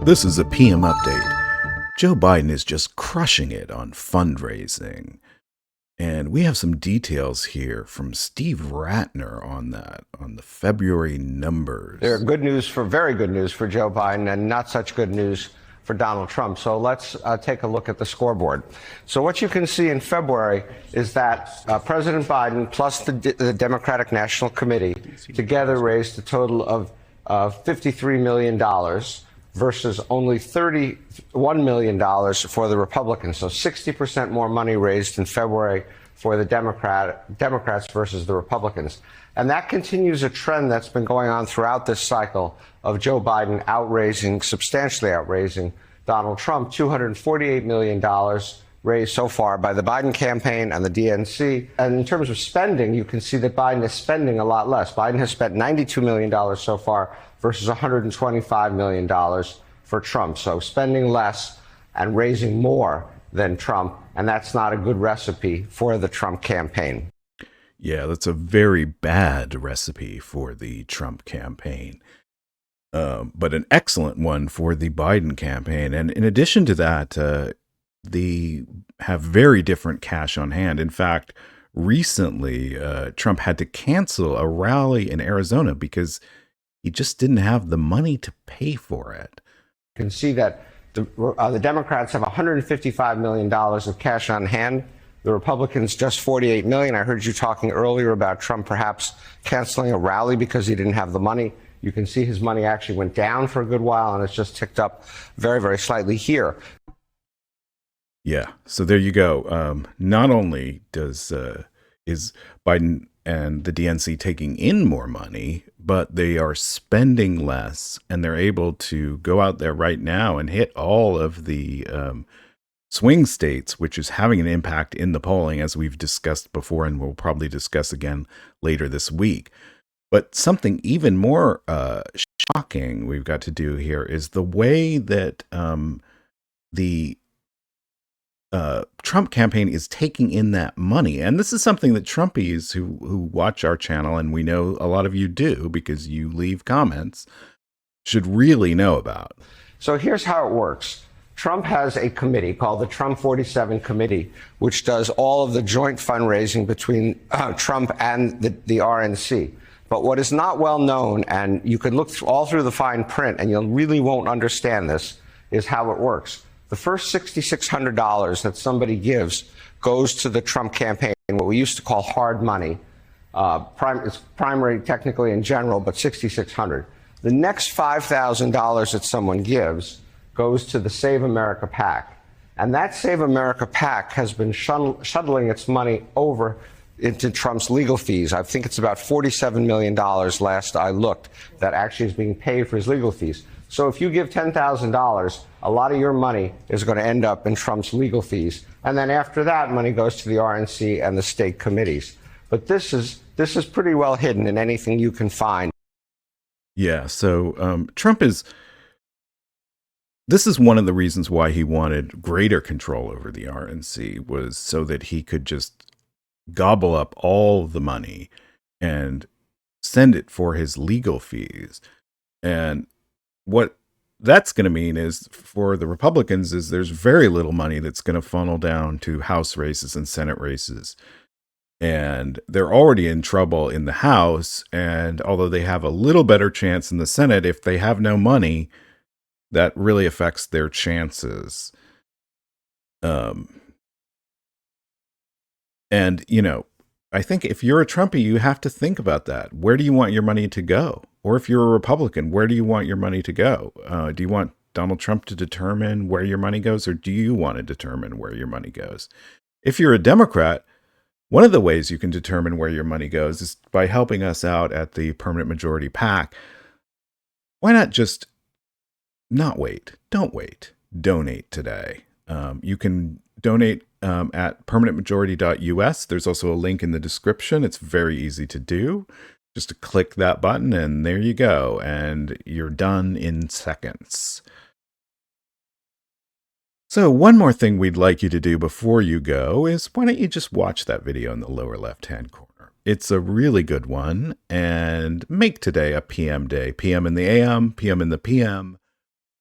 This is a PM update. Joe Biden is just crushing it on fundraising. And we have some details here from Steve Ratner on that, on the February numbers. There are very good news for Joe Biden and not such good news for Donald Trump. So let's take a look at the scoreboard. So what you can see in February is that President Biden plus the Democratic National Committee together raised a total of $53 million versus only $31 million for the Republicans. So 60% more money raised in February for the Democrats versus the Republicans. And that continues a trend that's been going on throughout this cycle of Joe Biden substantially outraising Donald Trump. $248 million raised so far by the Biden campaign and the DNC. And in terms of spending, you can see that Biden is spending a lot less. Biden has spent $92 million so far versus $125 million for Trump. So spending less and raising more than Trump. And that's not a good recipe for the Trump campaign. Yeah, that's a very bad recipe for the Trump campaign, but an excellent one for the Biden campaign. And in addition to that, they have very different cash on hand. In fact, recently, Trump had to cancel a rally in Arizona because he just didn't have the money to pay for it. You can see that the Democrats have $155 million of cash on hand. The Republicans just $48 million. I heard you talking earlier about Trump perhaps canceling a rally because he didn't have the money. You can see his money actually went down for a good while, and it's just ticked up very, very slightly here. Yeah, so there you go. Not only is Biden and the DNC taking in more money, but they are spending less, and they're able to go out there right now and hit all of the swing states, which is having an impact in the polling, as we've discussed before, and we'll probably discuss again later this week. But something even more shocking we've got to do here is the way that the Trump campaign is taking in that money. And this is something that Trumpies who watch our channel, and we know a lot of you do because you leave comments, should really know about. So here's how it works. Trump has a committee called the Trump 47 Committee, which does all of the joint fundraising between Trump and the RNC. But what is not well known, and you can look all through the fine print and you really won't understand this, is how it works. The first $6,600 that somebody gives goes to the Trump campaign, what we used to call hard money. It's primary technically in general, but $6,600. The next $5,000 that someone gives goes to the Save America PAC. And that Save America PAC has been shuttling its money over into Trump's legal fees. I think it's about $47 million last I looked that actually is being paid for his legal fees. So if you give $10,000, a lot of your money is going to end up in Trump's legal fees. And then after that, money goes to the RNC and the state committees. But this is pretty well hidden in anything you can find. Yeah, so Trump is... This is one of the reasons why he wanted greater control over the RNC, was so that he could just gobble up all the money and send it for his legal fees. And what that's going to mean is, for the Republicans, is there's very little money that's going to funnel down to House races and Senate races. And they're already in trouble in the House. And although they have a little better chance in the Senate, if they have no money, that really affects their chances. And, you know, I think if you're a Trumpy, you have to think about that. Where do you want your money to go? Or if you're a Republican, where do you want your money to go? Do you want Donald Trump to determine where your money goes, or do you want to determine where your money goes? If you're a Democrat, one of the ways you can determine where your money goes is by helping us out at the Permanent Majority PAC. Why not just not wait? Don't wait. Donate today. You can donate at permanentmajority.us. There's also a link in the description. It's very easy to do. Just to click that button, and there you go. And you're done in seconds. So one more thing we'd like you to do before you go is, why don't you just watch that video in the lower left-hand corner? It's a really good one, and make today a PM day. PM in the AM, PM in the PM.